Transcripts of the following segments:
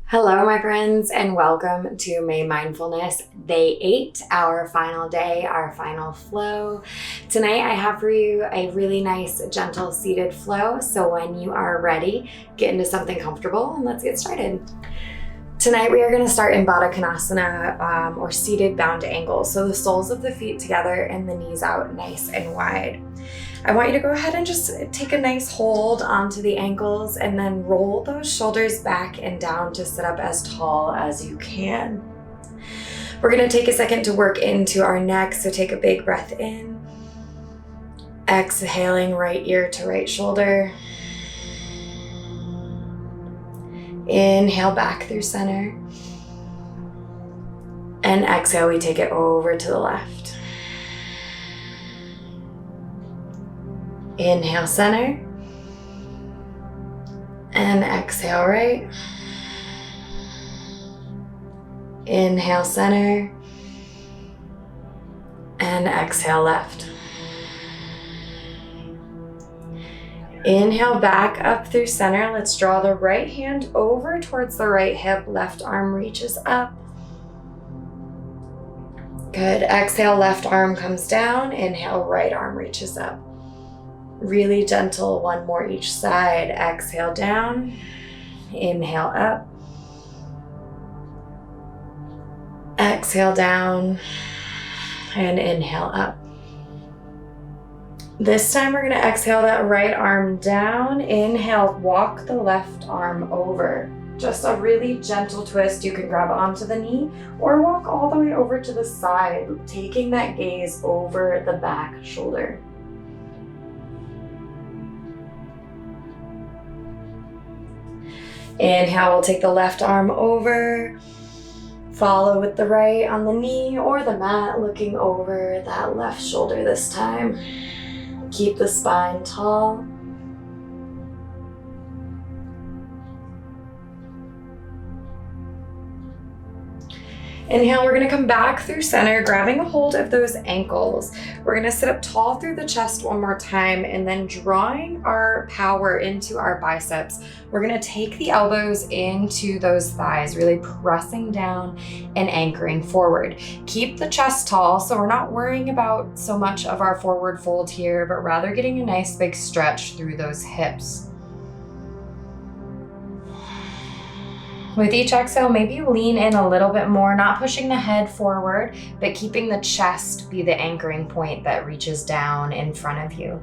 Hello, my friends, and welcome to May Mindfulness, Day 8, our final day, our final flow. Tonight, I have for you a really nice, gentle, seated flow. So when you are ready, get into something comfortable and let's get started. Tonight, we are going to start in Baddha Konasana, or seated bound angle. So the soles of the feet together and the knees out nice and wide. I want you to go ahead and just take a nice hold onto the ankles and then roll those shoulders back and down to sit up as tall as you can. We're going to take a second to work into our neck, so take a big breath in. Exhaling right ear to right shoulder. Inhale back through center. And exhale, we take it over to the left. Inhale center. And exhale right. Inhale center. And exhale left. Inhale back up through center. Let's draw the right hand over towards the right hip. Left arm reaches up. Good. Exhale, left arm comes down. Inhale, right arm reaches up. Really gentle, one more each side. Exhale down. Inhale up. Exhale down. And inhale up. This time we're going to exhale that right arm down. Inhale, walk the left arm over. Just a really gentle twist. You can grab onto the knee or walk all the way over to the side, taking that gaze over the back shoulder. Inhale, we'll take the left arm over. Follow with the right on the knee or the mat, looking over that left shoulder this time. Keep the spine tall. Inhale, we're gonna come back through center, grabbing a hold of those ankles. We're gonna sit up tall through the chest one more time and then drawing our power into our biceps. We're gonna take the elbows into those thighs, really pressing down and anchoring forward. Keep the chest tall, so we're not worrying about so much of our forward fold here, but rather getting a nice big stretch through those hips. With each exhale, maybe lean in a little bit more, not pushing the head forward, but keeping the chest be the anchoring point that reaches down in front of you.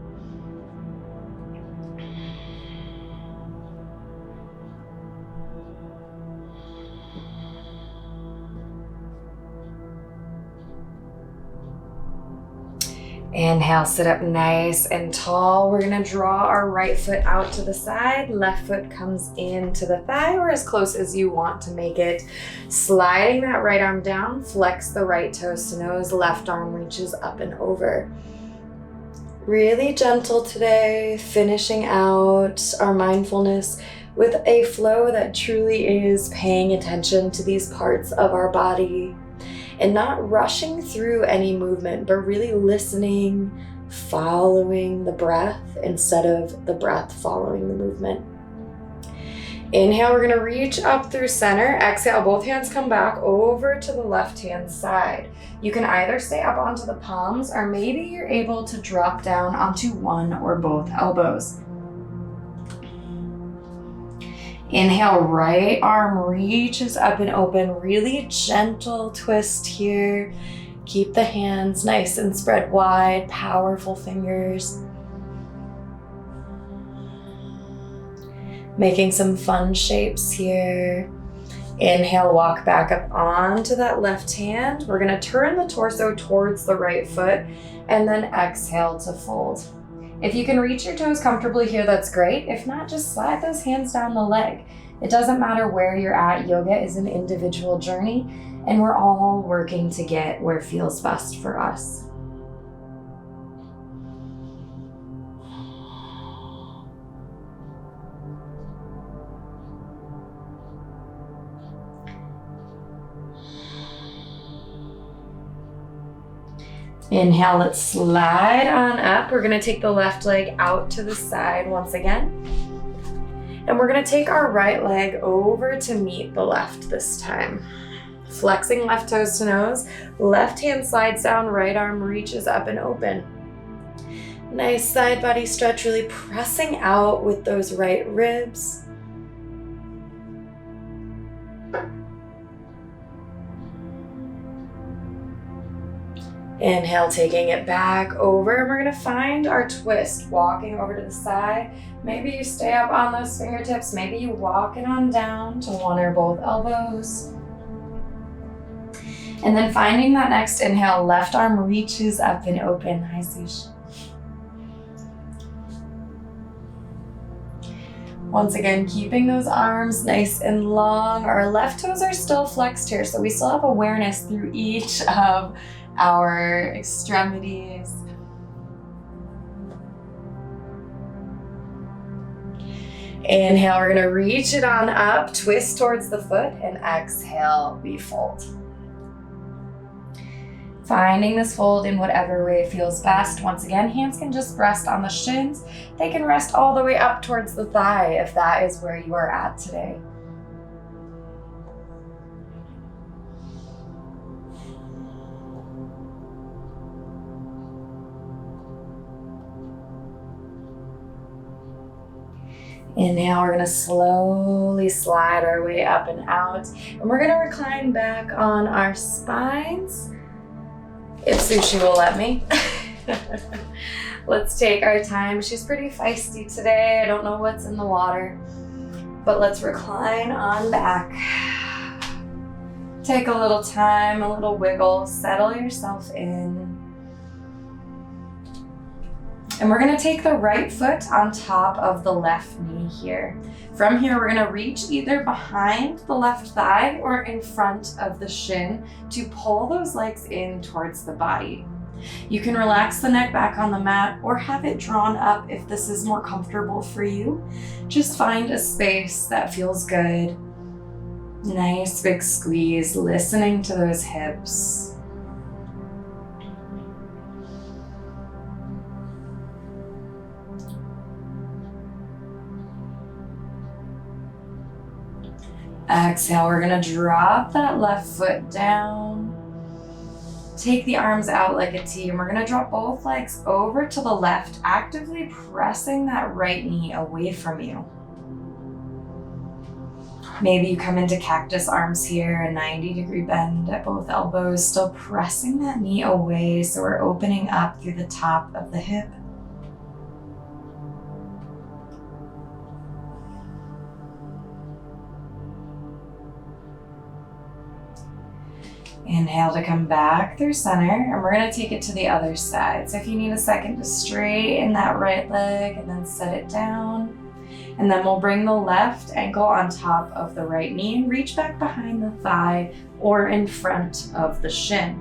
Inhale, sit up nice and tall. We're gonna draw our right foot out to the side. Left foot comes into the thigh or as close as you want to make it. Sliding that right arm down, flex the right toes to nose. Left arm reaches up and over. Really gentle today, finishing out our mindfulness with a flow that truly is paying attention to these parts of our body. And not rushing through any movement, but really listening, following the breath instead of the breath following the movement. Inhale, we're gonna reach up through center. Exhale, both hands come back over to the left-hand side. You can either stay up onto the palms or maybe you're able to drop down onto one or both elbows. Inhale, right arm reaches up and open. Really gentle twist here. Keep the hands nice and spread wide, powerful fingers. Making some fun shapes here. Inhale, walk back up onto that left hand. We're gonna turn the torso towards the right foot and then exhale to fold. If you can reach your toes comfortably here, that's great. If not, just slide those hands down the leg. It doesn't matter where you're at. Yoga is an individual journey, and we're all working to get where feels best for us. Inhale, let's slide on up. We're gonna take the left leg out to the side once again. And we're gonna take our right leg over to meet the left this time. Flexing left toes to nose, left hand slides down, right arm reaches up and open. Nice side body stretch, really pressing out with those right ribs. Inhale, taking it back over, and we're gonna find our twist, walking over to the side. Maybe you stay up on those fingertips, maybe you walk it on down to one or both elbows. And then finding that next inhale, left arm reaches up and open. Hi, Sush. Once again, keeping those arms nice and long. Our left toes are still flexed here, so we still have awareness through each of our extremities. Inhale, we're gonna reach it on up, twist towards the foot, and exhale, we fold. Finding this fold in whatever way feels best. Once again, hands can just rest on the shins. They can rest all the way up towards the thigh if that is where you are at today. Inhale, we're gonna slowly slide our way up and out. And we're gonna recline back on our spines, if Sushi will let me. Let's take our time. She's pretty feisty today. I don't know what's in the water, but let's recline on back. Take a little time, a little wiggle, settle yourself in. And we're gonna take the right foot on top of the left knee here. From here, we're gonna reach either behind the left thigh or in front of the shin to pull those legs in towards the body. You can relax the neck back on the mat or have it drawn up if this is more comfortable for you. Just find a space that feels good. Nice big squeeze, listening to those hips. Exhale, we're gonna drop that left foot down. Take the arms out like a T, and we're gonna drop both legs over to the left, actively pressing that right knee away from you. Maybe you come into Cactus Arms here, a 90-degree bend at both elbows, still pressing that knee away so we're opening up through the top of the hip. Inhale to come back through center, and we're gonna take it to the other side. So if you need a second to straighten that right leg and then set it down, and then we'll bring the left ankle on top of the right knee and reach back behind the thigh or in front of the shin.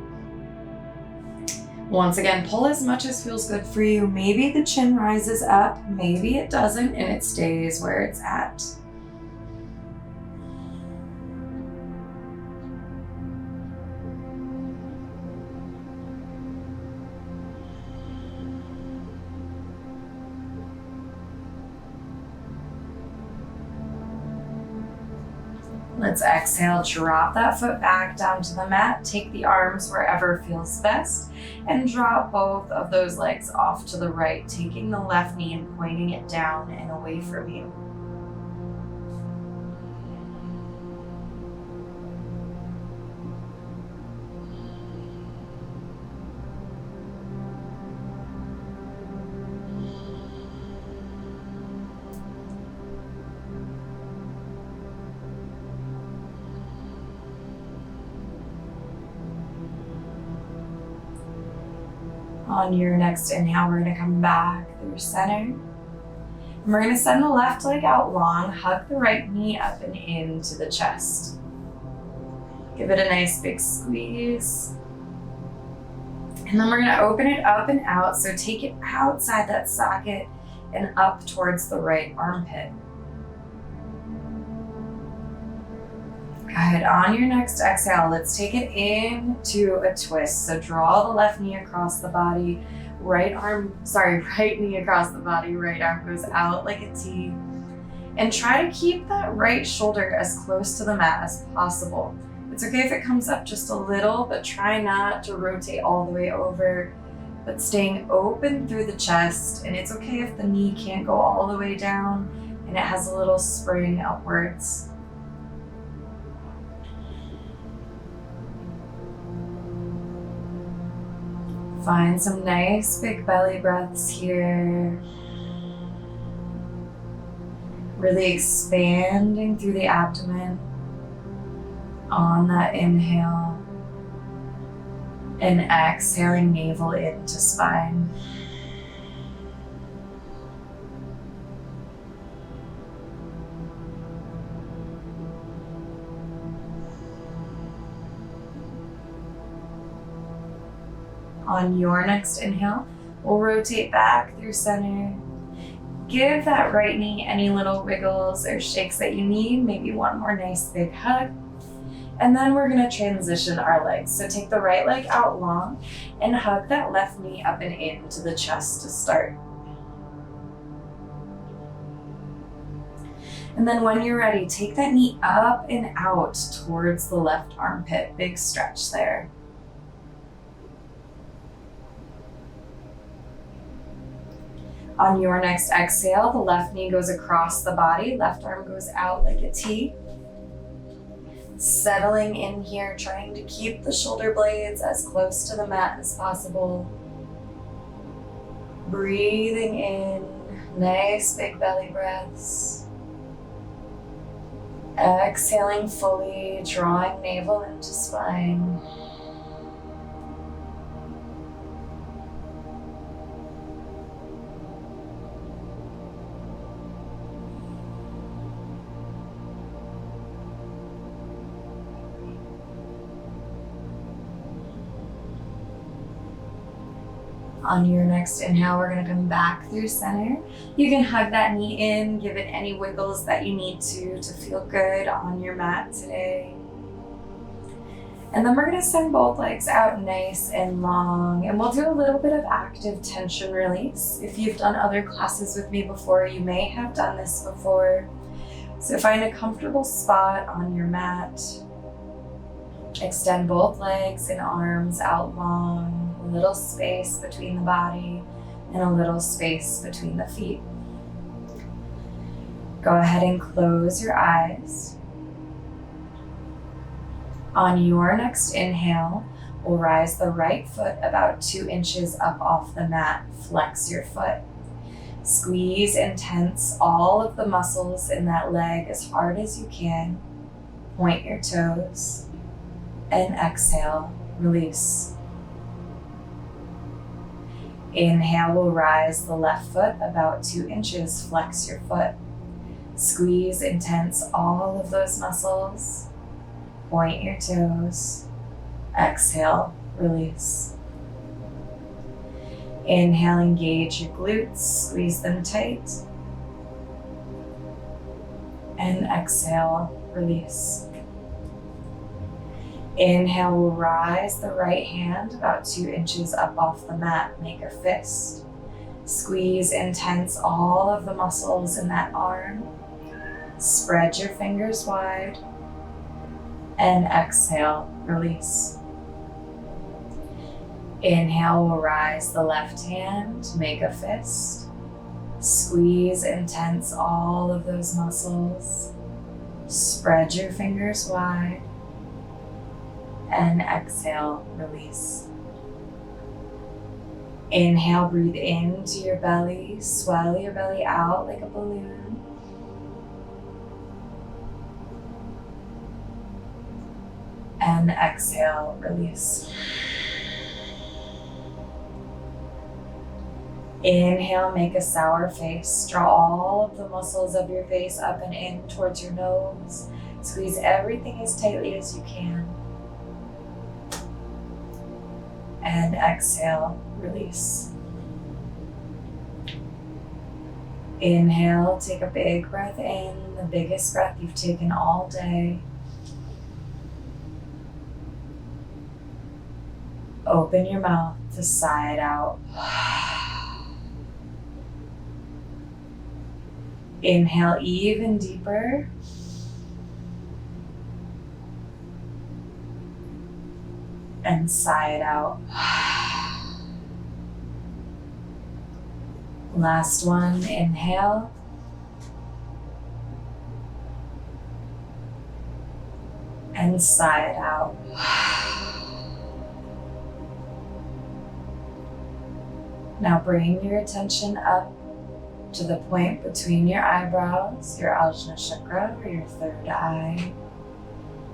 Once again, pull as much as feels good for you. Maybe the chin rises up, maybe it doesn't, and it stays where it's at. Let's exhale, drop that foot back down to the mat, take the arms wherever feels best, and drop both of those legs off to the right, taking the left knee and pointing it down and away from you. On your next inhale, we're gonna come back through center. And we're gonna send the left leg out long, hug the right knee up and into the chest. Give it a nice big squeeze. And then we're gonna open it up and out, so take it outside that socket and up towards the right armpit. Good. On your next exhale, let's take it into a twist. So draw the left knee across the body, right knee across the body, right arm goes out like a T. And try to keep that right shoulder as close to the mat as possible. It's okay if it comes up just a little, but try not to rotate all the way over, but staying open through the chest. And it's okay if the knee can't go all the way down and it has a little spring upwards. Find some nice big belly breaths here. Really expanding through the abdomen on that inhale, and exhaling navel into spine. On your next inhale, we'll rotate back through center. Give that right knee any little wiggles or shakes that you need, maybe one more nice big hug. And then we're gonna transition our legs. So take the right leg out long and hug that left knee up and into the chest to start. And then when you're ready, take that knee up and out towards the left armpit. Big stretch there. On your next exhale, the left knee goes across the body, left arm goes out like a T. Settling in here, trying to keep the shoulder blades as close to the mat as possible. Breathing in, nice big belly breaths. Exhaling fully, drawing navel into spine. On your next inhale, we're gonna come back through center. You can hug that knee in, give it any wiggles that you need to feel good on your mat today. And then we're gonna send both legs out nice and long, and we'll do a little bit of active tension release. If you've done other classes with me before, you may have done this before. So find a comfortable spot on your mat. Extend both legs and arms out long. A little space between the body and a little space between the feet. Go ahead and close your eyes. On your next inhale, we'll rise the right foot about 2 inches up off the mat. Flex your foot. Squeeze and tense all of the muscles in that leg as hard as you can. Point your toes and exhale, release. Inhale, we'll rise the left foot about 2 inches, flex your foot. Squeeze and tense all of those muscles. Point your toes. Exhale, release. Inhale, engage your glutes, squeeze them tight. And exhale, release. Inhale, we'll rise the right hand about 2 inches up off the mat, make a fist. Squeeze and tense all of the muscles in that arm. Spread your fingers wide. And exhale, release. Inhale, we'll rise the left hand, make a fist. Squeeze and tense all of those muscles. Spread your fingers wide. And exhale, release. Inhale, breathe into your belly, swell your belly out like a balloon. And exhale, release. Inhale, make a sour face. Draw all of the muscles of your face up and in towards your nose. Squeeze everything as tightly as you can. And exhale, release. Inhale, take a big breath in, the biggest breath you've taken all day. Open your mouth to sigh it out. Inhale even deeper. And sigh it out. Last one, inhale. And sigh it out. Now bring your attention up to the point between your eyebrows, your Ajna chakra, or your third eye.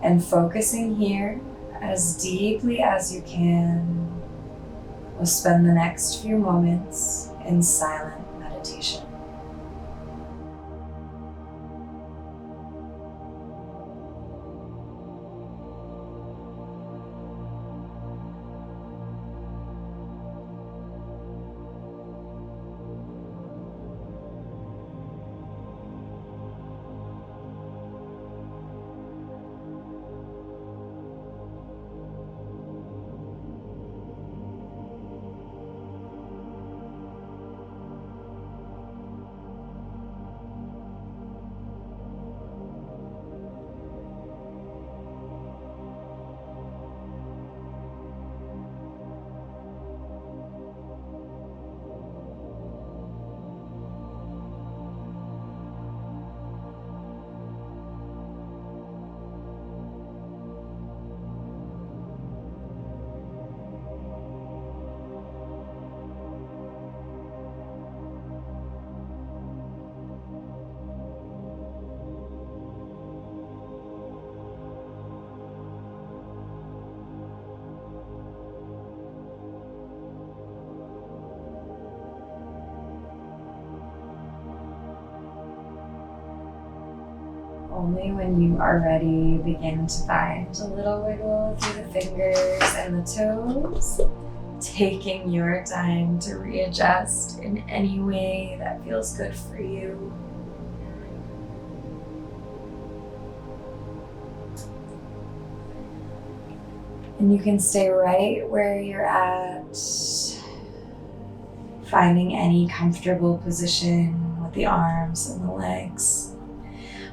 And focusing here as deeply as you can, we'll spend the next few moments in silent meditation. Only when you are ready, begin to find a little wiggle through the fingers and the toes, taking your time to readjust in any way that feels good for you. And you can stay right where you're at, finding any comfortable position with the arms and the legs.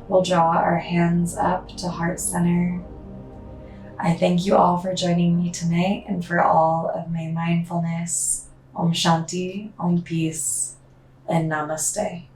We'll draw our hands up to heart center. I thank you all for joining me tonight and for all of my mindfulness. Om Shanti, Om Peace, and Namaste.